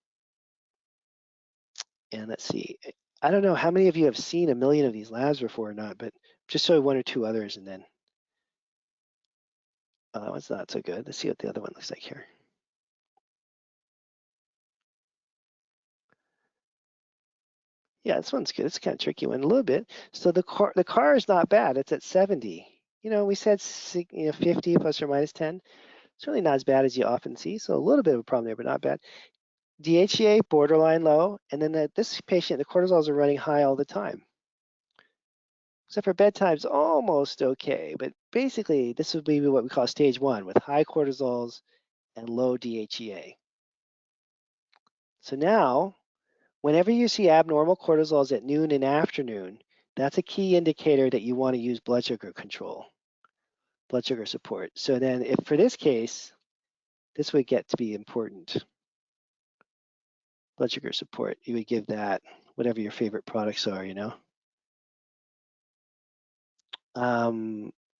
And let's see, I don't know how many of you have seen a million of these labs before or not, but just show 1 or 2 others and then, oh, that one's not so good. Let's see what the other one looks like here. Yeah, this one's good. It's kind of tricky one a little bit. So the car is not bad. It's at 70. You know, we said 50 plus or minus 10. It's really not as bad as you often see. So a little bit of a problem there, but not bad. DHEA borderline low, and then this patient, the cortisols are running high all the time. Except for bedtime's almost okay, but basically this would be what we call stage 1 with high cortisols and low DHEA. So now, whenever you see abnormal cortisols at noon and afternoon, that's a key indicator that you want to use blood sugar control, blood sugar support. So then if for this case, this would get to be important. Blood sugar support, you would give that, whatever your favorite products are, you know.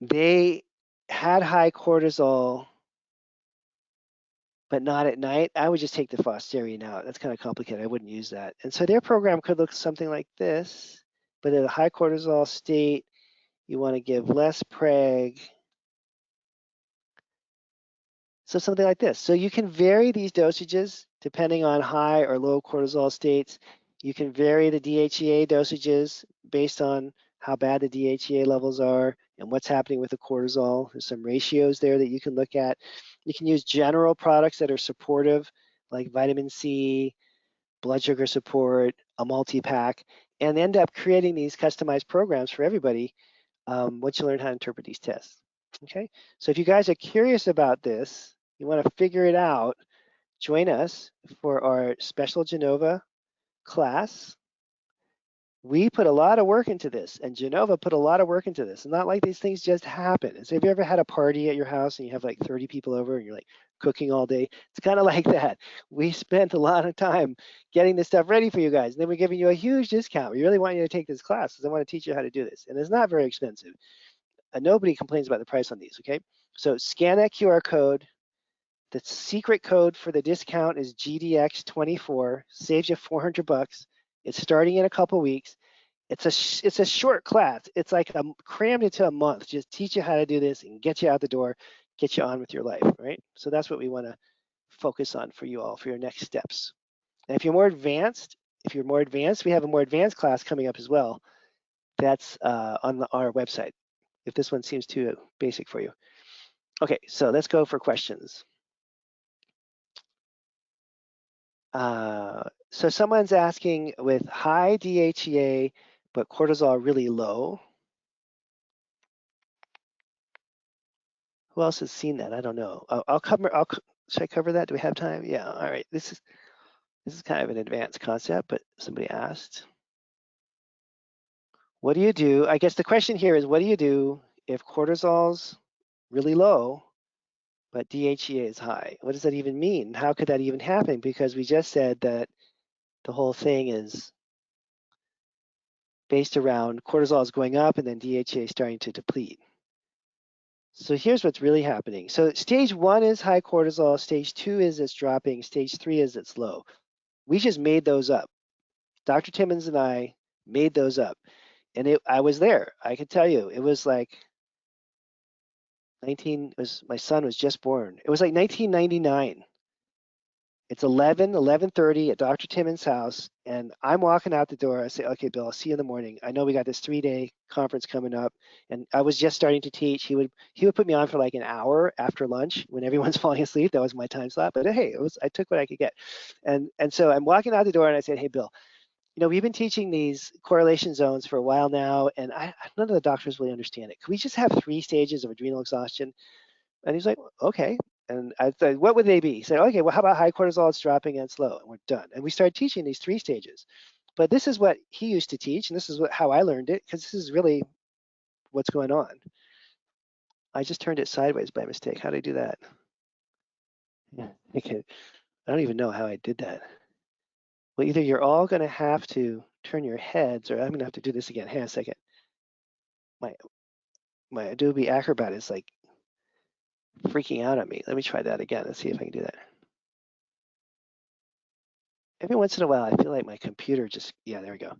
They had high cortisol, but not at night. I would just take the foscarine out. That's kind of complicated. I wouldn't use that. And so their program could look something like this, but at a high cortisol state, you want to give less preg. So something like this. So you can vary these dosages depending on high or low cortisol states. You can vary the DHEA dosages based on how bad the DHEA levels are and what's happening with the cortisol. There's some ratios there that you can look at. You can use general products that are supportive, like vitamin C, blood sugar support, a multi-pack, and end up creating these customized programs for everybody once you learn how to interpret these tests. Okay, so if you guys are curious about this, you want to figure it out, join us for our special Genova class. We put a lot of work into this, and Genova put a lot of work into this. It's not like these things just happen. So have you ever had a party at your house and you have like 30 people over and you're like cooking all day? It's kind of like that. We spent a lot of time getting this stuff ready for you guys. And then we're giving you a huge discount. We really want you to take this class because I want to teach you how to do this. And it's not very expensive. Nobody complains about the price on these, okay? So scan that QR code. The secret code for the discount is GDX24, saves you 400 bucks. It's starting in a couple weeks. It's a short class. It's like crammed into a month. Just teach you how to do this and get you out the door, get you on with your life, right? So that's what we want to focus on for you all for your next steps. And if you're more advanced, we have a more advanced class coming up as well. That's on our website, if this one seems too basic for you. Okay, so let's go for questions. So someone's asking, with high DHEA but cortisol really low, who else has seen that? I don't know. Should I cover that? Do we have time? Yeah. All right. This is kind of an advanced concept, but somebody asked, what do you do? I guess the question here is, what do you do if cortisol's really low but DHEA is high. What does that even mean? How could that even happen? Because we just said that the whole thing is based around cortisol is going up and then DHEA is starting to deplete. So here's what's really happening. So stage 1 is high cortisol, stage 2 is it's dropping, stage 3 is it's low. We just made those up. Dr. Timmons and I made those up. And I was there. I could tell you, it was like my son was just born. It was like 1999. It's 11:30 at Dr. Timmons' house, and I'm walking out the door. I say, okay, Bill, I'll see you in the morning. I know we got this 3-day conference coming up, and I was just starting to teach. He would put me on for like an hour after lunch when everyone's falling asleep. That was my time slot. But hey, I took what I could get. And so I'm walking out the door and I said, hey, Bill, we've been teaching these correlation zones for a while now, and none of the doctors really understand it. Could we just have 3 stages of adrenal exhaustion? And he's like, okay. And I said, what would they be? He said, okay, well, how about high cortisol? It's dropping and it's low, and we're done. And we started teaching these 3 stages. But this is what he used to teach, and this is how I learned it, because this is really what's going on. I just turned it sideways by mistake. How did I do that? Yeah, okay. I don't even know how I did that. Well, either you're all going to have to turn your heads, or I'm going to have to do this again. Hang on a second. My Adobe Acrobat is like freaking out on me. Let me try that again. Let's see if I can do that. Every once in a while, I feel like my computer just, yeah, there we go.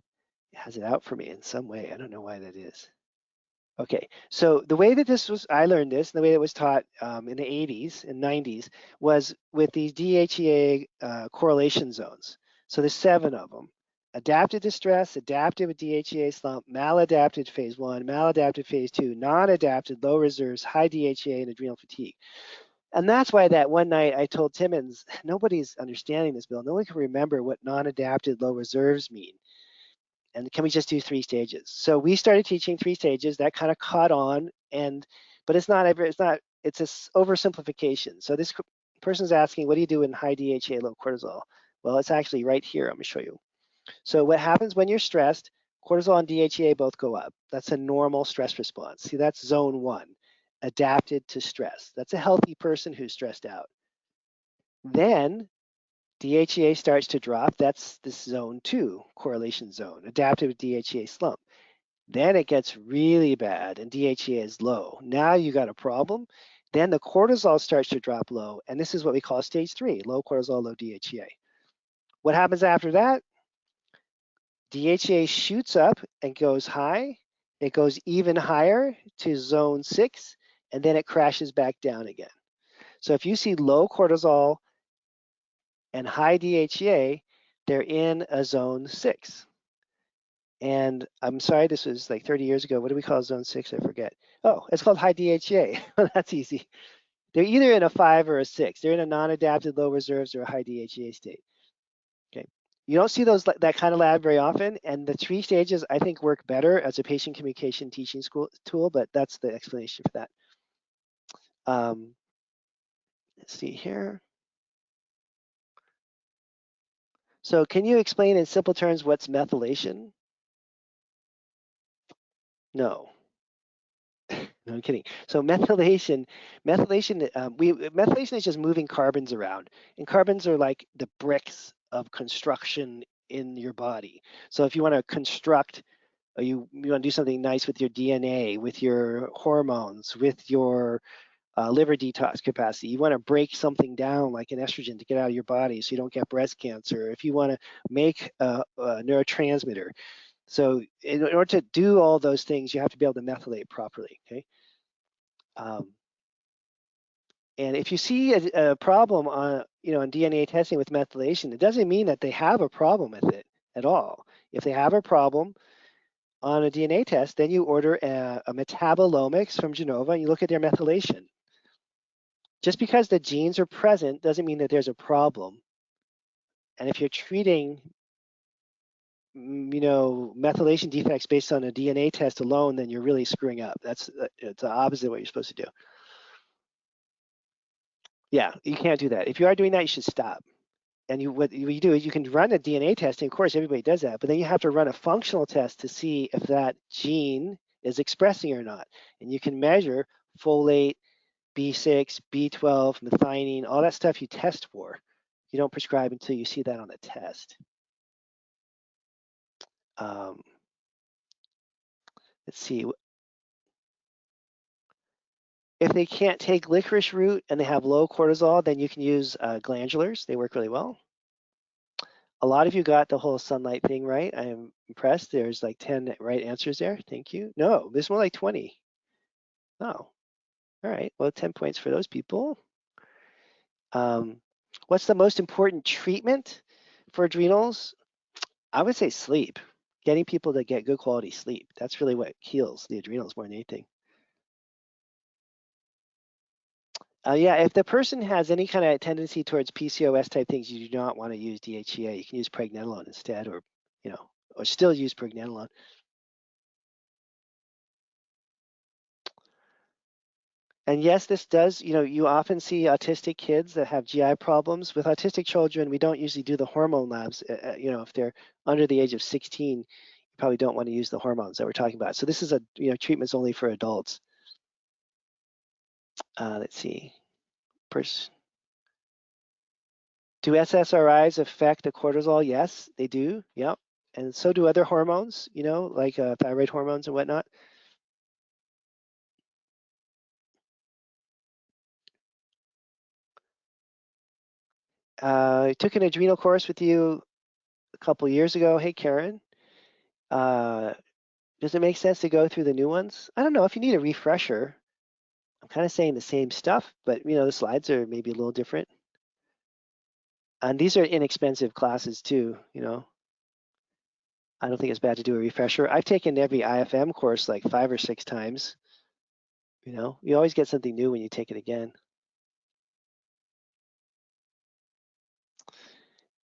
It has it out for me in some way. I don't know why that is. Okay, so the way that I learned this, and the way it was taught in the 80s and 90s was with these DHEA correlation zones. So there's 7 of them. Adapted to stress, adapted with DHEA slump, maladapted phase 1, maladapted phase 2, non-adapted, low reserves, high DHEA, and adrenal fatigue. And that's why that one night I told Timmons, nobody's understanding this, Bill. No one can remember what non-adapted low reserves mean. And can we just do 3 stages? So we started teaching 3 stages. That kind of caught on, but it's this oversimplification. So this person's asking, what do you do in high DHEA, low cortisol? Well, it's actually right here. I'm gonna show you. So what happens when you're stressed, cortisol and DHEA both go up. That's a normal stress response. See, that's zone 1, adapted to stress. That's a healthy person who's stressed out. Then DHEA starts to drop. That's this zone 2 correlation zone, adapted with DHEA slump. Then it gets really bad and DHEA is low. Now you got a problem. Then the cortisol starts to drop low, and this is what we call stage 3, low cortisol, low DHEA. What happens after that? DHEA shoots up and goes high. It goes even higher to zone 6, and then it crashes back down again. So if you see low cortisol and high DHEA, they're in a zone 6. And I'm sorry, this was like 30 years ago. What do we call zone 6? I forget. Oh, it's called high DHEA. That's easy. They're either in a 5 or a 6. They're in a non-adapted low reserves or a high DHEA state. Okay. You don't see that kind of lab very often, and the 3 stages I think work better as a patient communication teaching tool, but that's the explanation for that. Let's see here. So can you explain in simple terms what's methylation? No. No, I'm kidding. So methylation is just moving carbons around, and carbons are like the bricks of construction in your body. So if you want to construct, or you want to do something nice with your DNA, with your hormones, with your liver detox capacity, you want to break something down like an estrogen to get out of your body so you don't get breast cancer. If you want to make a neurotransmitter. So in order to do all those things, you have to be able to methylate properly, okay? And if you see a problem on DNA testing with methylation, it doesn't mean that they have a problem with it at all. If they have a problem on a DNA test, then you order a metabolomics from Genova and you look at their methylation. Just because the genes are present doesn't mean that there's a problem. And if you're treating methylation defects based on a DNA test alone, then you're really screwing up. It's the opposite of what you're supposed to do. Yeah, you can't do that. If you are doing that, you should stop. And what you do is you can run a DNA test, and of course everybody does that, but then you have to run a functional test to see if that gene is expressing or not. And you can measure folate, B6, B12, methionine, all that stuff you test for. You don't prescribe until you see that on the test. Let's see. If they can't take licorice root and they have low cortisol, then you can use glandulars. They work really well. A lot of you got the whole sunlight thing right. I am impressed. There's like 10 right answers there. Thank you. No, there's more like 20. Oh, all right. Well, 10 points for those people. What's the most important treatment for adrenals? I would say sleep. Getting people to get good quality sleep. That's really what heals the adrenals more than anything. Yeah, if the person has any kind of tendency towards PCOS type things, you do not want to use DHEA. You can use pregnenolone instead, or or still use pregnenolone. And yes, this does, you often see autistic kids that have GI problems. With autistic children, we don't usually do the hormone labs. If they're under the age of 16, you probably don't want to use the hormones that we're talking about. So this is treatments only for adults. Let's see. Do SSRIs affect the cortisol? Yes, they do. Yep. And so do other hormones, like thyroid hormones and whatnot. I took an adrenal course with you a couple years ago. Hey, Karen. Does it make sense to go through the new ones? I don't know if you need a refresher. I'm kind of saying the same stuff, but the slides are maybe a little different. And these are inexpensive classes too, I don't think it's bad to do a refresher. I've taken every IFM course like 5 or 6 times. You always get something new when you take it again.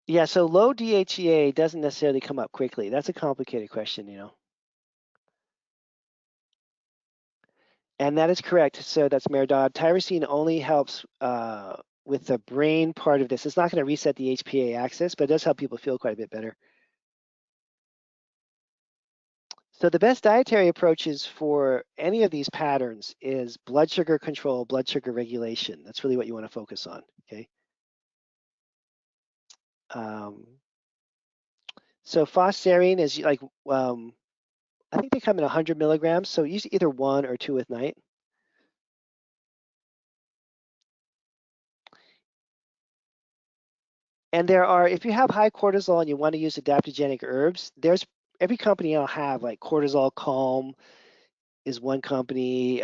Yeah, so low DHEA doesn't necessarily come up quickly. That's a complicated question. And that is correct. So that's Merdad. Tyrosine only helps with the brain part of this. It's not going to reset the HPA axis, but it does help people feel quite a bit better. So the best dietary approaches for any of these patterns is blood sugar control, blood sugar regulation. That's really what you want to focus on, okay? So phosphorine is like, I think they come in 100 milligrams, so use either 1 or 2 at night. And there are, if you have high cortisol and you want to use adaptogenic herbs, every company will have like cortisol calm is one company,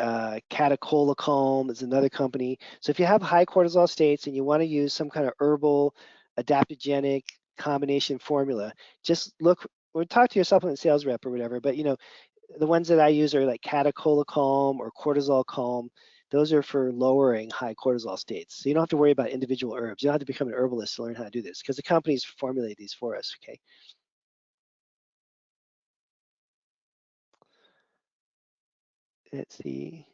catechol calm is another company. So if you have high cortisol states and you want to use some kind of herbal adaptogenic combination formula, just look or talk to your supplement sales rep or whatever. But the ones that I use are like catechol calm or cortisol calm. Those are for lowering high cortisol states. So you don't have to worry about individual herbs. You don't have to become an herbalist to learn how to do this because the companies formulate these for us, okay? Let's see.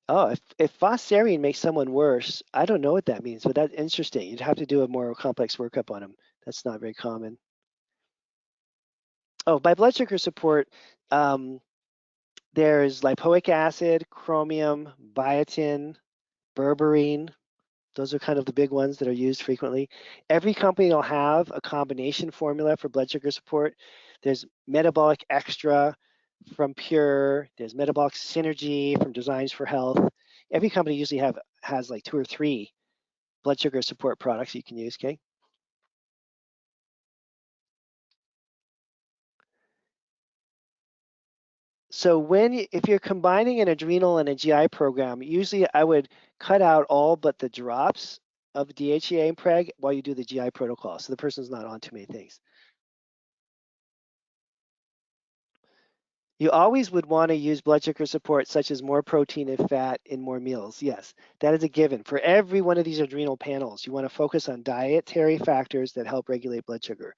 Oh, if phosphorine makes someone worse, I don't know what that means, but that's interesting. You'd have to do a more complex workup on them. That's not very common. Oh, by blood sugar support, there's lipoic acid, chromium, biotin, berberine. Those are kind of the big ones that are used frequently. Every company will have a combination formula for blood sugar support. There's metabolic extra from Pure. There's metabolic synergy from Designs for Health. Every company usually has like 2 or 3 blood sugar support products you can use, okay? So if you're combining an adrenal and a GI program, usually I would cut out all but the drops of DHEA and preg while you do the GI protocol, so the person's not on too many things. You always would want to use blood sugar support, such as more protein and fat in more meals. Yes, that is a given. For every one of these adrenal panels, you want to focus on dietary factors that help regulate blood sugar.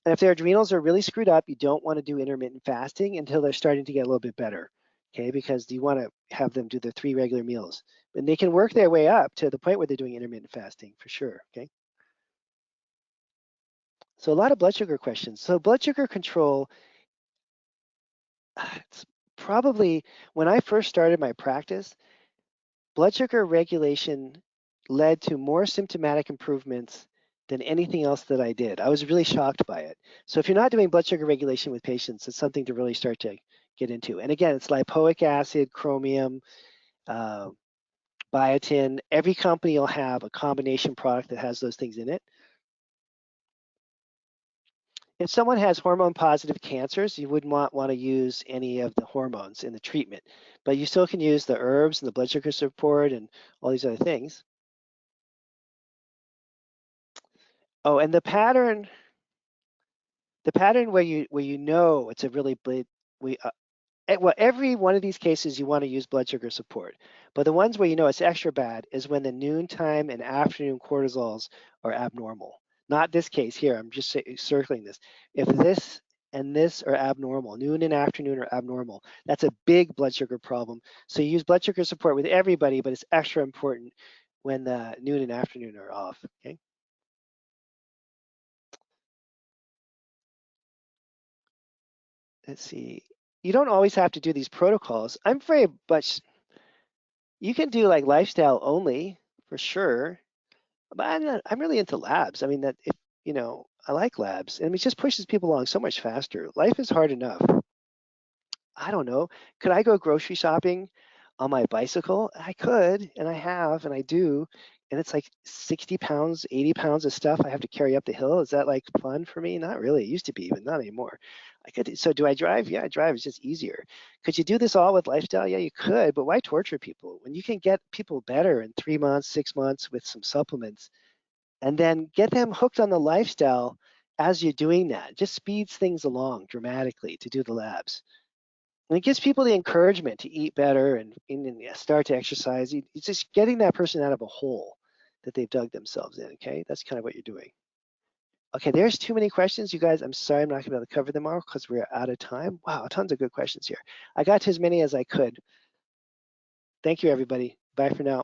And if their adrenals are really screwed up, you don't want to do intermittent fasting until they're starting to get a little bit better, okay? Because you want to have them do the 3 regular meals. And they can work their way up to the point where they're doing intermittent fasting for sure, okay? So a lot of blood sugar questions. So blood sugar control, it's probably, when I first started my practice, blood sugar regulation led to more symptomatic improvements than anything else that I did. I was really shocked by it. So if you're not doing blood sugar regulation with patients, it's something to really start to get into. And again, it's lipoic acid, chromium, uh, biotin. Every company will have a combination product that has those things in it. If someone has hormone positive cancers, you wouldn't want to use any of the hormones in the treatment, but you still can use the herbs and the blood sugar support and all these other things. Oh, and the pattern where you know it's a really well, every one of these cases you want to use blood sugar support, but the ones where you know it's extra bad is when the noontime and afternoon cortisols are abnormal. Not this case here, I'm just circling this. If this and this are abnormal, noon and afternoon are abnormal, that's a big blood sugar problem. So you use blood sugar support with everybody, but it's extra important when the noon and afternoon are off, okay? Let's see. You don't always have to do these protocols. I'm very much, you can do like lifestyle only for sure, but I'm really into labs. I mean, that if, you know, I like labs and it just pushes people along so much faster. Life is hard enough. I don't know. Could I go grocery shopping on my bicycle? I could, and I have, and I do. And it's like 60 pounds, 80 pounds of stuff I have to carry up the hill. Is that like fun for me? Not really. It used to be, but not anymore. I could. So do I drive? Yeah, I drive. It's just easier. Could you do this all with lifestyle? Yeah, you could, but why torture people when you can get people better in 3 months, 6 months with some supplements, and then get them hooked on the lifestyle as you're doing that? It just speeds things along dramatically to do the labs. And it gives people the encouragement to eat better and start to exercise. It's just getting that person out of a hole that they've dug themselves in, okay? That's kind of what you're doing. Okay, there's too many questions, you guys. I'm sorry I'm not gonna be able to cover them all because we're out of time. Wow, tons of good questions here. I got to as many as I could. Thank you, everybody. Bye for now.